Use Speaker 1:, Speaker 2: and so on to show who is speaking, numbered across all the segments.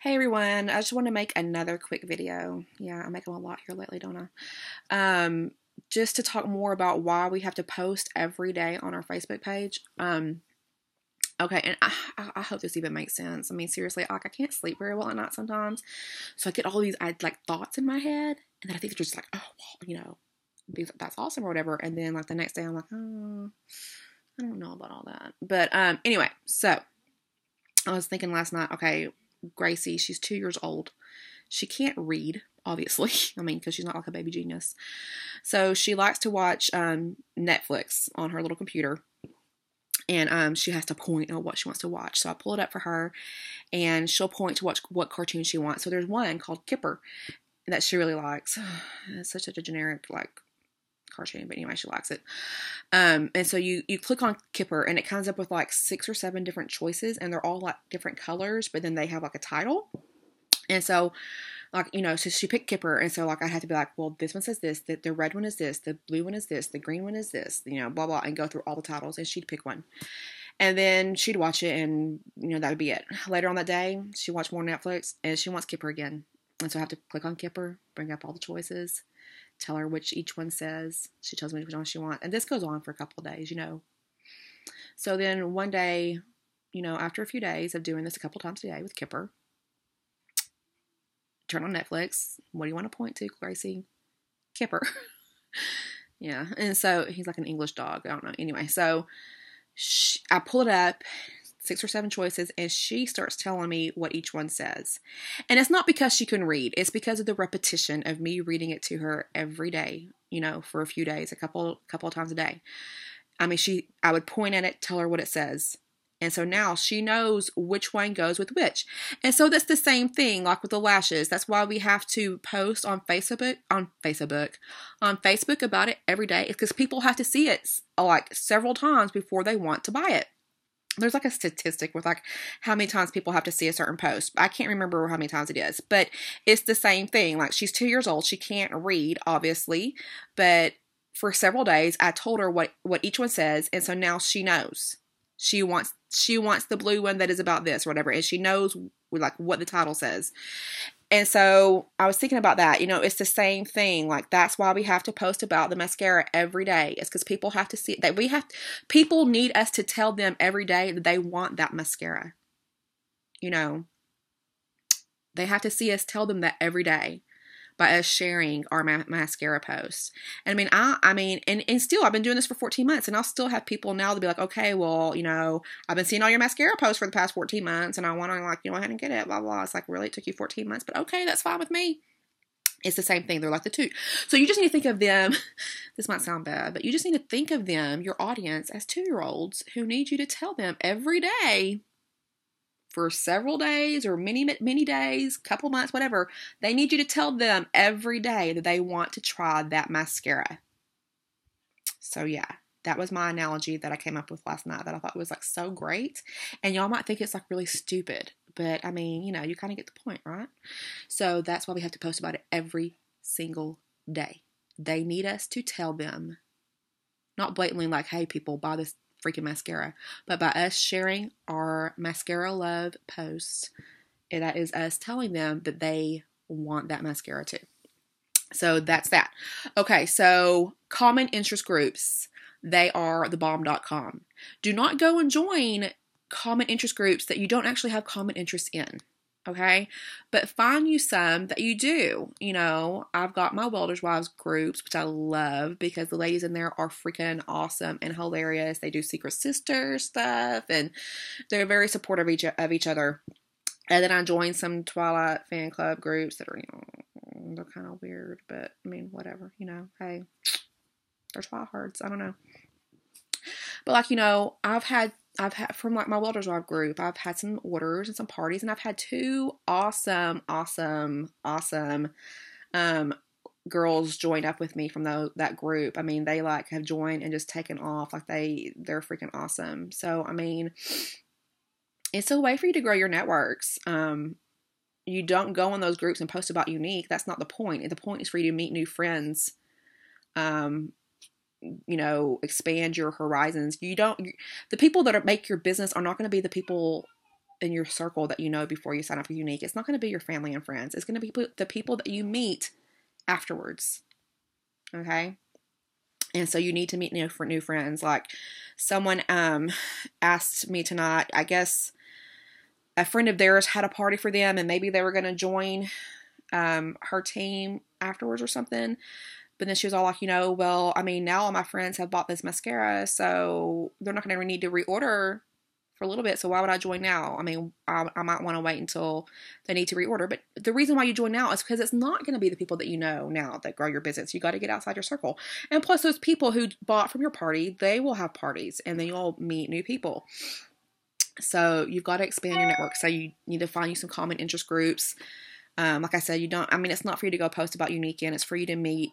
Speaker 1: Hey everyone, I just want to make another quick video. Yeah, I'm making a lot here lately, don't I? Just to talk more about why we have to post every day on our Facebook page. Okay, and I hope this even makes sense. I mean, seriously, like I can't sleep very well at night sometimes, so I get all these like thoughts in my head, and then I think they're just like, oh, well, that's awesome or whatever, and then like the next day I'm like, oh, I don't know about all that. But anyway, so I was thinking last night, okay, Gracie, she's 2 years old. She can't read, obviously. I mean, because she's not like a baby genius. So she likes to watch Netflix on her little computer. And she has to point out what she wants to watch. So I pull it up for her, and she'll point to watch what cartoon she wants. So there's one called Kipper that she really likes. It's such a generic, like, cartoon, but anyway, she likes it. And so you click on Kipper, and it comes up with like 6 or 7 different choices, and they're all like different colors, but then they have like a title. And so, like, so she picked Kipper, and so like I had to be like, well, this one says this, the red one is this, the blue one is this, the green one is this, blah blah, and go through all the titles, and she'd pick one, and then she'd watch it, and that would be it. Later on that day, she watched more Netflix, and she wants Kipper again, and so I have to click on Kipper, bring up all the choices, tell her which each one says. She tells me which one she wants. And this goes on for a couple of days, So then one day, after a few days of doing this a couple times a day with Kipper, turn on Netflix. What do you want to point to, Gracie? Kipper. Yeah. And so he's like an English dog. I don't know. Anyway, so I pull it up, 6 or 7 choices, and she starts telling me what each one says. And it's not because she can read. It's because of the repetition of me reading it to her every day, for a few days, a couple of times a day. I mean, I would point at it, tell her what it says. And so now she knows which one goes with which. And so that's the same thing, like with the lashes. That's why we have to post on Facebook about it every day. It's because people have to see it like several times before they want to buy it. There's like a statistic with like how many times people have to see a certain post. I can't remember how many times it is, but it's the same thing. Like, she's 2 years old. She can't read, obviously, but for several days I told her what each one says, and so now she knows. She wants the blue one that is about this or whatever, and she knows like what the title says. And so I was thinking about that. It's the same thing. Like, that's why we have to post about the mascara every day. It's because people have to see that people need us to tell them every day that they want that mascara. They have to see us tell them that every day by us sharing our mascara posts. And I mean, and still, I've been doing this for 14 months, and I'll still have people now to be like, okay, well, I've been seeing all your mascara posts for the past 14 months, and I want to, like, go ahead and get it, blah, blah. It's like, really? It took you 14 months? But okay, that's fine with me. It's the same thing. They're like the two. So you just need to think of them. This might sound bad, but you just need to think of them, your audience, as 2-year-olds who need you to tell them every day for several days or many days, couple months, whatever. They need you to tell them every day that they want to try that mascara. So yeah, that was my analogy that I came up with last night that I thought was like so great. And y'all might think it's like really stupid, but I mean, you kind of get the point, right? So that's why we have to post about it every single day. They need us to tell them, not blatantly like, hey, people, buy this freaking mascara, but by us sharing our mascara love posts, that is us telling them that they want that mascara too. So that's that. Okay, so common interest groups, they are thebomb.com. Do not go and join common interest groups that you don't actually have common interests in. Okay, but find you some that you do. I've got my Welders Wives groups, which I love because the ladies in there are freaking awesome and hilarious. They do Secret Sister stuff, and they're very supportive of each other. And then I joined some Twilight fan club groups that are, they're kind of weird, but I mean, whatever, hey, they're Twihards. I don't know. But like, I've had from like my Welders Wife group, I've had some orders and some parties, and I've had 2 awesome girls join up with me from that group. I mean, they like have joined and just taken off. Like, they're freaking awesome. So, I mean, it's a way for you to grow your networks. You don't go on those groups and post about Younique. That's not the point. The point is for you to meet new friends. Expand your horizons. The people that make your business are not going to be the people in your circle that you know before you sign up for Younique. It's not going to be your family and friends. It's going to be the people that you meet afterwards. Okay? And so you need to meet new friends. Like someone asked me tonight, I guess a friend of theirs had a party for them and maybe they were going to join her team afterwards or something. But then she was all like, well, I mean, now all my friends have bought this mascara, so they're not going to need to reorder for a little bit. So why would I join now? I mean, I might want to wait until they need to reorder. But the reason why you join now is because it's not going to be the people that you know now that grow your business. You got to get outside your circle. And plus those people who bought from your party, they will have parties and then you'll meet new people. So you've got to expand your network. So you need to find you some common interest groups. Like I said, it's not for you to go post about Younique in. It's for you to meet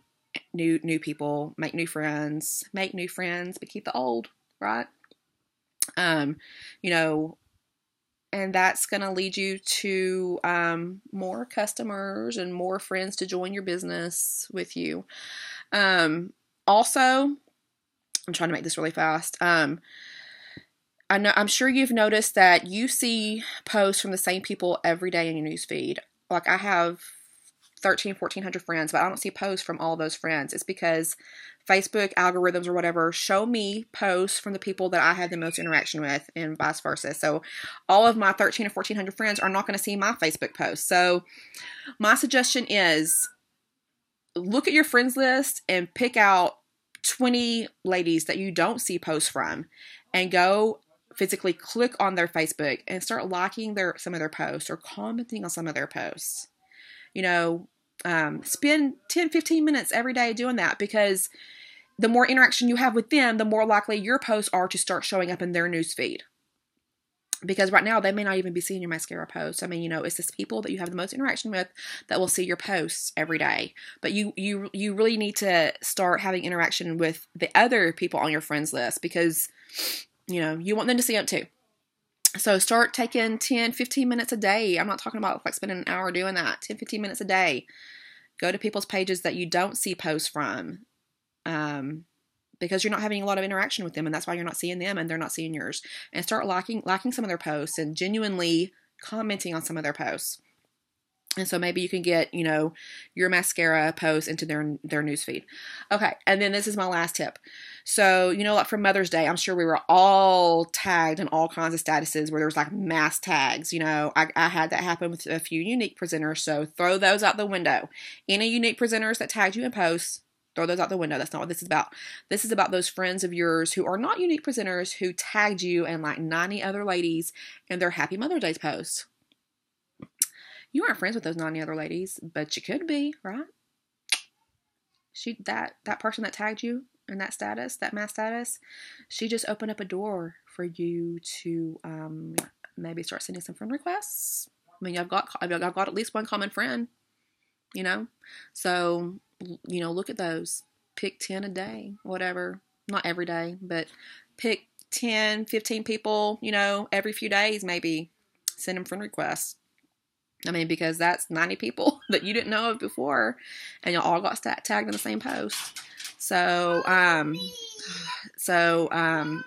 Speaker 1: new people, make new friends, but keep the old, right? And that's going to lead you to more customers and more friends to join your business with you. Also, I'm trying to make this really fast. I'm sure you've noticed that you see posts from the same people every day in your newsfeed. Like I have 1,400 friends, but I don't see posts from all those friends. It's because Facebook algorithms or whatever show me posts from the people that I have the most interaction with and vice versa. So all of my 1,300 or 1,400 friends are not going to see my Facebook posts. So my suggestion is look at your friends list and pick out 20 ladies that you don't see posts from and go physically click on their Facebook and start liking some of their posts or commenting on some of their posts. Spend 10, 15 minutes every day doing that, because the more interaction you have with them, the more likely your posts are to start showing up in their newsfeed. Because right now they may not even be seeing your mascara posts. I mean, it's just people that you have the most interaction with that will see your posts every day. But you really need to start having interaction with the other people on your friends list, because, you want them to see them too. So start taking 10, 15 minutes a day. I'm not talking about like spending an hour doing that. 10, 15 minutes a day. Go to people's pages that you don't see posts from, because you're not having a lot of interaction with them, and that's why you're not seeing them and they're not seeing yours. And start liking some of their posts and genuinely commenting on some of their posts. And so maybe you can get, your mascara post into their newsfeed. Okay, and then this is my last tip. So, like for Mother's Day, I'm sure we were all tagged in all kinds of statuses where there was like mass tags. I had that happen with a few Younique presenters, so throw those out the window. Any Younique presenters that tagged you in posts, throw those out the window. That's not what this is about. This is about those friends of yours who are not Younique presenters who tagged you and like 90 other ladies in their Happy Mother's Day posts. You aren't friends with those 90 other ladies, but you could be, right? That person that tagged you in that status, that mass status, she just opened up a door for you to maybe start sending some friend requests. I mean, I've got at least one common friend, So, look at those. Pick 10 a day, whatever. Not every day, but pick 10, 15 people, every few days maybe. Send them friend requests. I mean, because that's 90 people that you didn't know of before, and y'all all got tagged in the same post. So,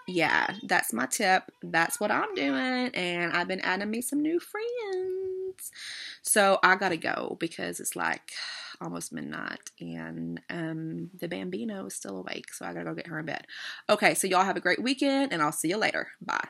Speaker 1: yeah, that's my tip. That's what I'm doing, and I've been adding me some new friends. So I gotta go because it's like almost midnight, and the Bambino is still awake, so I gotta go get her in bed. Okay, so y'all have a great weekend, and I'll see you later. Bye.